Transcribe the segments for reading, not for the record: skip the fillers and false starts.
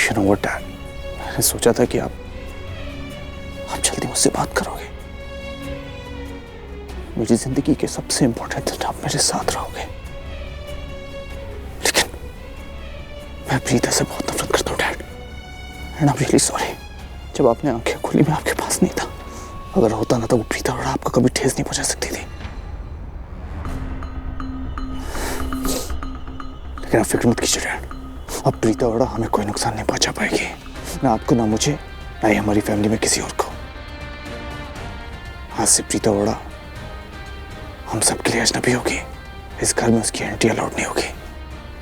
You know what, Dad? मैंने सोचा था कि आप जल्दी मुझसे बात करोगे। मेरी जिंदगी के सबसे इंपॉर्टेंट दिन आप मेरे साथ रहोगे। लेकिन मैं प्रीता से बहुत नफरत करता हूँ, dad. And I am really sorry. जब आपने आंखें खोली मैं आपके पास नहीं था। अगर होता ना तो वो प्रीता और आपको कभी ठेस नहीं पहुंचा सकती थी। लेकिन आप फिक्र मत कीजिए डैड, अब प्रीता और हमें कोई नुकसान नहीं पहुंचा पाएगी, ना आपको, ना मुझे, ना ही हमारी फैमिली में किसी और को। आज से प्रीता और हम सबके लिए अजनबी होगी। इस घर में उसकी एंट्री अलाउड नहीं होगी,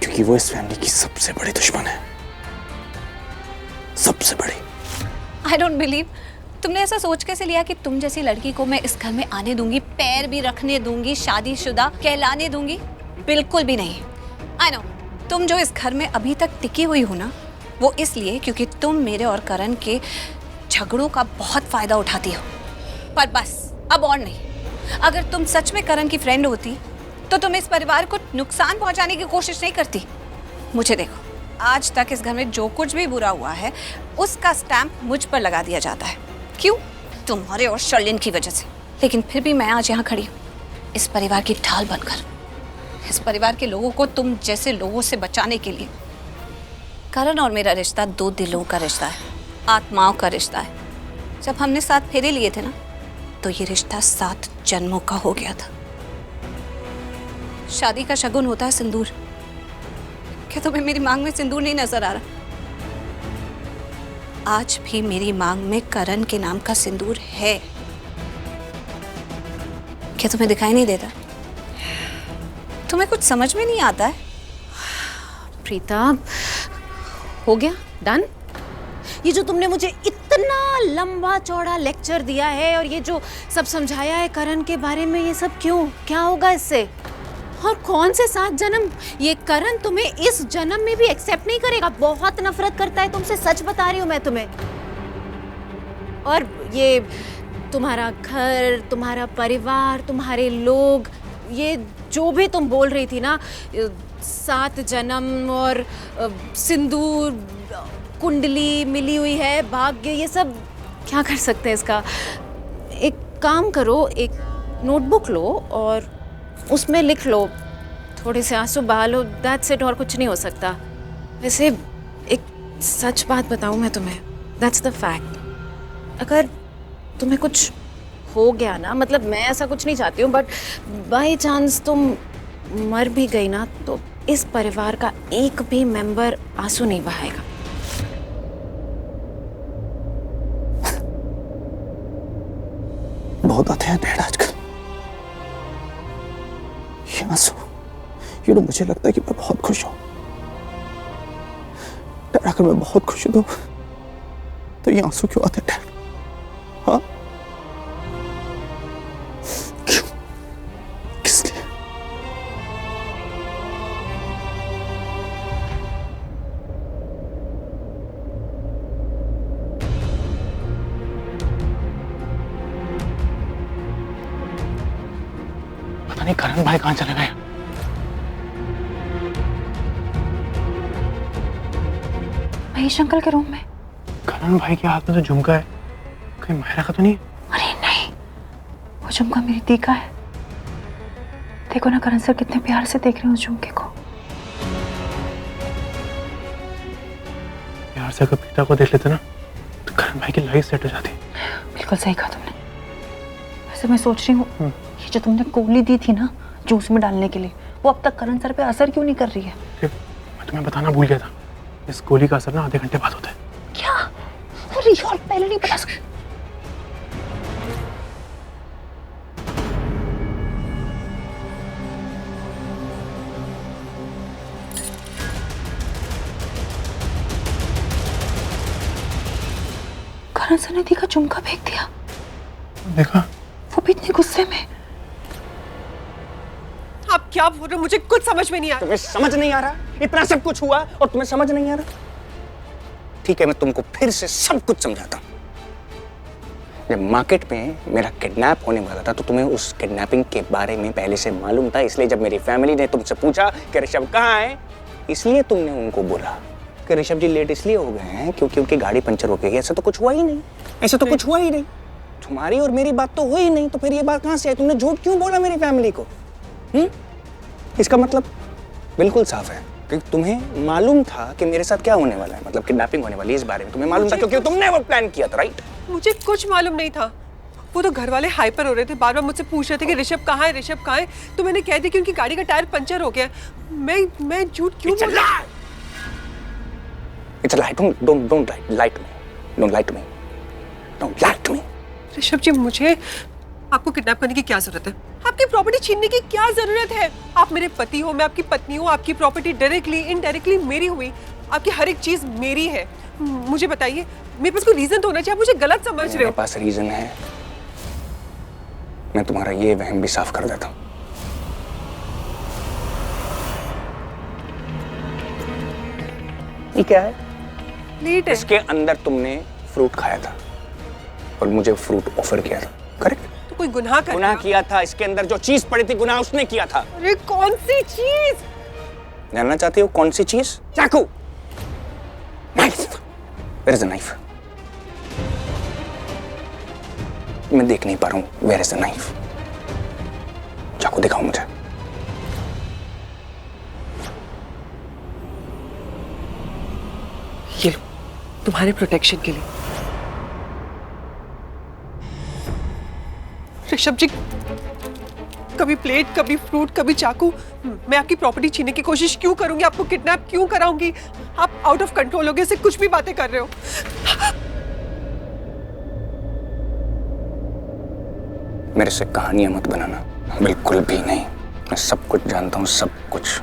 क्योंकि वो इस फैमिली की सबसे बड़ी दुश्मन है, सबसे बड़ी। I don't believe तुमने ऐसा सोच कैसे लिया कि तुम जैसी लड़की को मैं इस घर में आने दूंगी, पैर भी रखने दूंगी, शादीशुदा कहलाने दूंगी? बिल्कुल भी नहीं। I know तुम जो इस घर में अभी तक टिकी हुई हो ना, वो इसलिए क्योंकि तुम मेरे और करण के झगड़ों का बहुत फायदा उठाती हो। पर बस अब और नहीं। अगर तुम सच में करण की फ्रेंड होती तो तुम इस परिवार को नुकसान पहुंचाने की कोशिश नहीं करती। मुझे देखो, आज तक इस घर में जो कुछ भी बुरा हुआ है उसका स्टैम्प मुझ पर लगा दिया जाता है। क्यों? तुम्हारे और शर्लिन की वजह से। लेकिन फिर भी मैं आज यहाँ खड़ी हूँ, इस परिवार की ढाल बनकर, इस परिवार के लोगों को तुम जैसे लोगों से बचाने के लिए। करण और मेरा रिश्ता दो दिलों का रिश्ता है, आत्माओं का रिश्ता है। जब हमने साथ फेरे लिए थे ना, तो ये रिश्ता 7 जन्मों का हो गया था। शादी का शगुन होता है सिंदूर। क्या तुम्हें मेरी मांग में सिंदूर नहीं नजर आ रहा? आज भी मेरी मांग में करण के नाम का सिंदूर है। क्या तुम्हें दिखाई नहीं देता? तुम्हें कुछ समझ में नहीं आता है? प्रीता, हो गया डन? ये जो तुमने मुझे इतना लंबा चौड़ा लेक्चर दिया है और ये जो सब समझाया है करण के बारे में, ये सब क्यों? क्या होगा इससे? और कौन से 7 जन्म? ये करण तुम्हें इस जन्म में भी एक्सेप्ट नहीं करेगा। बहुत नफरत करता है तुमसे, सच बता रही हूँ मैं तुम्हें। और ये तुम्हारा घर, तुम्हारा परिवार, तुम्हारे लोग, ये जो भी तुम बोल रही थी ना, 7 जन्म और सिंदूर, कुंडली मिली हुई है, भाग्य, ये सब क्या कर सकते हैं इसका? एक काम करो, एक नोटबुक लो और उसमें लिख लो, थोड़े से आंसू बहा लो, दैट्स इट। और कुछ नहीं हो सकता। वैसे एक सच बात बताऊं मैं तुम्हें, दैट्स द फैक्ट। अगर तुम्हें कुछ हो गया ना, मतलब मैं ऐसा कुछ नहीं चाहती हूँ, बट बाय चांस तुम मर भी गई ना, तो इस परिवार का एक भी मेंबर आंसू नहीं बहाएगा। बहुत आते हैं डैड आजकल ये आंसू। यू नो, मुझे लगता है कि मैं बहुत खुश हूं डैड। अगर मैं बहुत खुश हूं तो ये आंसू क्यों आते हैं डैड? हाँ, क्यों? किस लिए? पता नहीं करण भाई कहां चले गए। महेश अंकल के रूम में। करण भाई के हाथ में तो झुमका है, कहीं मायरा का तो नहीं? अरे नहीं, वो झुमका मेरी दी का है। देखो ना करण सर कितने प्यार से देख रहे हैं उस झुमके को। प्यार से अगर पिता को देख लेते ना तो करण भाई की लाइफ सेट हो जाती। बिल्कुल सही कहा तुमने। वैसे मैं सोच रही हूँ, ये जो तुमने गोली दी थी ना जूस में डालने के लिए, वो अब तक करण सर पे असर क्यों नहीं कर रही है? मैं तुम्हें बताना भूल गया था, इस गोली का असर ना आधे घंटे बाद होता है। क्या? अरे यार, पहले नहीं बता सकती। करण सर ने दी का झुमका फेंक दिया। देखा? वो भी इतने गुस्से में। आप क्या बोल रहे हो? मुझे कुछ समझ में नहीं आ रहा। तुम्हें समझ नहीं आ रहा? इतना सब कुछ हुआ और तुम्हें समझ नहीं आ रहा? ठीक है, मैं तुमको फिर से सब कुछ समझाता हूं। जब मार्केट में मेरा किडनैप होने वाला था तो तुम्हें उस किडनैपिंग के बारे में पहले से मालूम था, इसलिए जब मेरी फैमिली ने तुमसे पूछा कि ऋषभ कहाँ है, इसलिए तुमने उनको बोला। कि ऋषभ जी लेट इसलिए हो गए हैं क्योंकि उनकी गाड़ी पंचर हो गई। ऐसा तो कुछ हुआ ही नहीं, ऐसा तो कुछ हुआ ही नहीं। तुम्हारी और मेरी बात तो हुई ही नहीं, तो फिर ये बात कहाँ से आई? तुमने झूठ क्यों बोला मेरी फैमिली को? इसका मतलब बिल्कुल साफ है कि तुम्हें मालूम था कि मेरे साथ क्या होने वाला है, मतलब किडनैपिंग होने वाली है। इस बारे में तुम्हें मालूम था क्योंकि तुमने वो प्लान किया था, राइट? मुझे कुछ मालूम नहीं था। वो तो घर वाले हाइपर हो रहे थे, बार बार मुझसे पूछ रहे थे कि ऋषभ कहाँ है, ऋषभ कहाँ है। तो मैंने कह दिया कि उनकी गाड़ी का टायर पंचर हो गया। मैं झूठ क्यों बोल रहा? It's a lie. Don't lie to me. Don't lie to me. Don't lie to me. Rishabh जी, मुझे आपको किडनैप करने की क्या जरूरत है? आपकी प्रॉपर्टी छीनने की क्या जरूरत है? आप मेरे पति हो, मैं आपकी पत्नी हूँ। आपकी प्रॉपर्टी डायरेक्टली इनडायरेक्टली मेरी हुई। आपकी हर एक चीज मेरी है। मुझे बताइए, मेरे पास कोई रीजन तो होना चाहिए। आप मुझे गलत समझ रहे हो। मेरे पास रीजन है। मैं तुम्हारा ये वहम भी साफ कर देता हूँ। ये क्या है? प्लेट है। इसके अंदर तुमने फ्रूट खाया था और मुझे फ्रूट ऑफर किया था, करेक्ट? तो कोई गुनाह कर गुनाह किया था। इसके अंदर जो चीज पड़ी थी, गुनाह उसने किया था। अरे कौन सी चीज? जानना चाहते हो कौन सी चीज? चाकू, knife. Where is the knife? मैं देख नहीं पा रहा हूं। Where is the knife? चाकू दिखाओ मुझे। ये लो, तुम्हारे प्रोटेक्शन के लिए। ऋषभ जी, कभी प्लेट, कभी फ्रूट, कभी चाकू। मैं आपकी प्रॉपर्टी छीनने की कोशिश क्यों करूंगी? आपको किडनैप क्यों कराऊंगी? आप आउट ऑफ कंट्रोल हो गए, से कुछ भी बातें कर रहे हो। मेरे से कहानियां मत बनाना, बिल्कुल भी नहीं। मैं सब कुछ जानता हूँ, सब कुछ।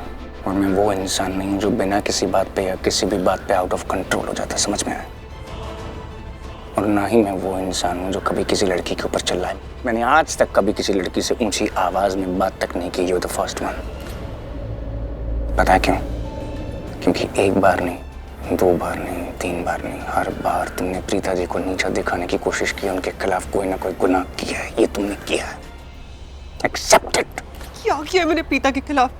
और मैं वो इंसान नहीं हूँ जो बिना किसी बात पे या किसी भी बात पे आउट ऑफ कंट्रोल हो जाता, समझ में आया? और ना ही मैं वो इंसान हूँ जो कभी किसी लड़की के ऊपर चिल्लाए। मैंने आज तक कभी किसी लड़की से ऊंची आवाज में बात तक नहीं की। You the first one. पता है क्यों? क्योंकि एक बार नहीं, दो बार नहीं, तीन बार नहीं, हर बार तुमने प्रीता जी को नीचा दिखाने की कोशिश की, उनके खिलाफ कोई ना कोई गुनाह किया है। ये तुमने किया है। Accept it. क्या किया मैंने प्रीता के खिलाफ?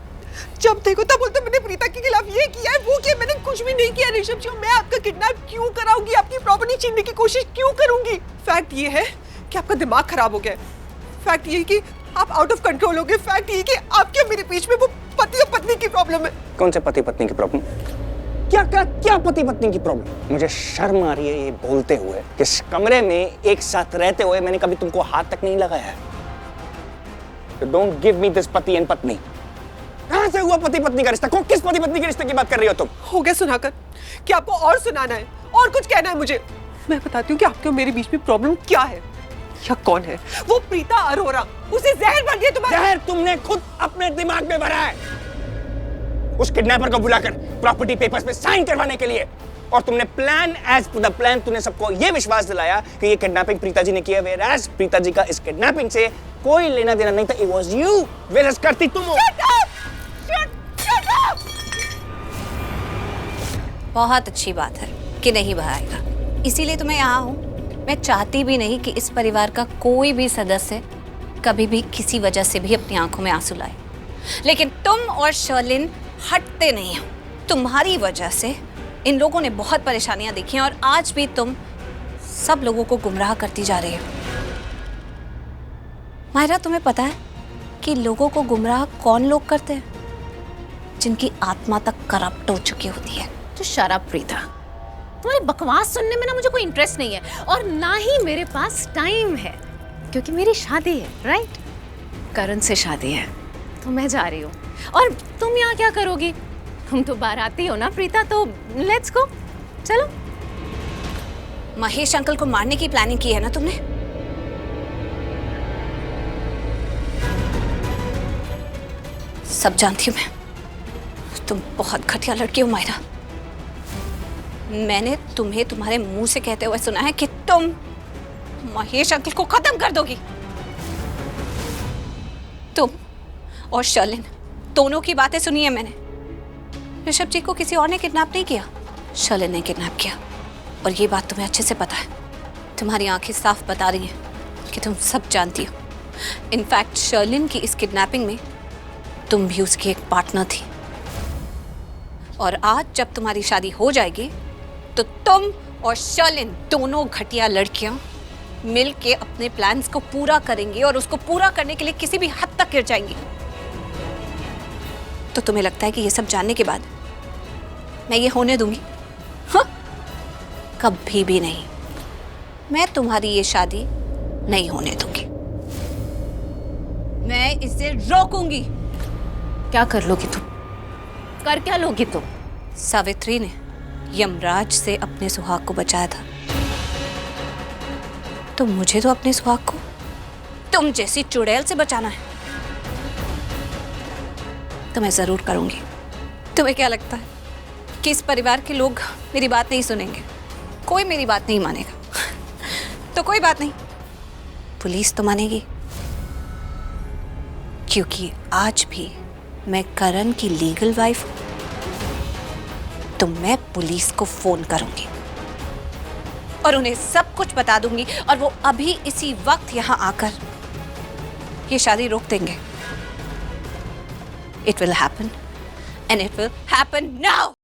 जब देखो तब बोलते मैंने प्रीता के खिलाफ ये किया है, वो किया। मैंने कुछ भी नहीं किया ऋषभ जी। मैं आपका किडनैप क्यों कराऊंगी? आपकी प्रॉपर्टी छीनने की कोशिश क्यों करूंगी? फैक्ट ये है कि आपका दिमाग खराब हो गया है। फैक्ट ये है कि आप आउट ऑफ कंट्रोल हो गए। फैक्ट ये है कि आपके मेरे बीच में वो पति और पत्नी की प्रॉब्लम है। कौन से पति पत्नी की प्रॉब्लम? क्या पति पत्नी की प्रॉब्लम? मुझे शर्म आ रही है ये बोलते हुए कि इस कमरे में एक साथ रहते हुए मैंने कभी तुमको हाथ तक नहीं लगाया है। डोंट गिव मी दिस पति एंड पत्नी। कहां से हुआ पति पत्नी का रिश्ता? किस पति पत्नी के रिश्ते की बात कर रही हो तुम? हो गया सुनाकर? क्या आपको और सुनाना है? और कुछ कहना है मुझे? मैं बताती हूँ कि आपके और मेरे बीच में प्रॉब्लम क्या है या कौन है। वो प्रीता अरोरा, उसे जहर भर दिया तुम्हारे। जहर तुमने खुद अपने दिमाग में भरा है, उस किडनैपर को बुलाकर प्रॉपर्टी पेपर्स पे साइन करवाने के लिए। और तुमने plan as per the plan तुमने सबको ये विश्वास दिलाया कि ये किडनैपिंग प्रीता जी ने किया, whereas प्रीता जी का इस किडनैपिंग से कोई लेना देना नहीं था। It was you, whereas करती तुम हो। बहुत अच्छी बात है कि नहीं बहाएगा, इसीलिए तो मैं यहाँ हूँ। मैं चाहती भी नहीं कि इस परिवार का कोई भी सदस्य कभी भी किसी वजह से भी अपनी आंखों में आंसू लाए, लेकिन तुम और शर्लिन हटते नहीं हो। तुम्हारी वजह से इन लोगों ने बहुत परेशानियां देखी हैं और आज भी तुम सब लोगों को गुमराह करती जा रही हो। मायरा, तुम्हें पता है कि लोगों को गुमराह कौन लोग करते हैं? जिनकी आत्मा तक करप्ट हो चुकी होती है। तो शराब प्रीता, तुम्हारी बकवास सुनने में ना मुझे कोई इंटरेस्ट नहीं है और ना ही मेरे पास टाइम है, क्योंकि मेरी शादी है, राइट? करण से शादी है, तो मैं जा रही हूँ। और तुम यहाँ क्या करोगी? तुम तो बाराती हो ना प्रीता, तो लेट्स गो, चलो। महेश अंकल को मारने की प्लानिंग की है ना तुमने? सब जानती हूँ मैं, तुम बहुत घटिया लड़की हो मायरा। मैंने तुम्हें तुम्हारे मुंह से कहते हुए सुना है कि तुम महेश अंकल को खत्म कर दोगी। तुम और शर्लिन दोनों की बातें सुनी है मैंने। ऋषभ जी को किसी और ने किडनैप नहीं किया, शर्लिन ने किडनैप किया। और ये बात तुम्हें अच्छे से पता है। तुम्हारी आंखें साफ बता रही हैं कि तुम सब जानती हो। इनफैक्ट शर्लिन की इस किडनैपिंग में तुम भी उसकी एक पार्टनर थी। और आज जब तुम्हारी शादी हो जाएगी तो तुम और शर्लिन दोनों घटिया लड़कियां मिल के अपने प्लान्स को पूरा करेंगी और उसको पूरा करने के लिए किसी भी हद तक गिर जाएंगी। तो तुम्हें लगता है कि ये सब जानने के बाद मैं ये होने दूंगी? हाँ? कभी भी नहीं। मैं तुम्हारी ये शादी नहीं होने दूंगी। मैं इसे रोकूंगी। क्या कर लोगी तुम? कर क्या लोगी तुम? सावित्री ने यमराज से अपने सुहाग को बचाया था, तो मुझे तो अपने सुहाग को तुम जैसी चुड़ैल से बचाना है। तो मैं जरूर करूंगी। तुम्हें क्या लगता है कि इस परिवार के लोग मेरी बात नहीं सुनेंगे? कोई मेरी बात नहीं मानेगा। तो कोई बात नहीं, पुलिस तो मानेगी, क्योंकि आज भी मैं करण की लीगल वाइफ हूं। तो मैं पुलिस को फोन करूंगी और उन्हें सब कुछ बता दूंगी और वो अभी इसी वक्त यहां आकर ये शादी रोक देंगे। It will happen and it will happen now.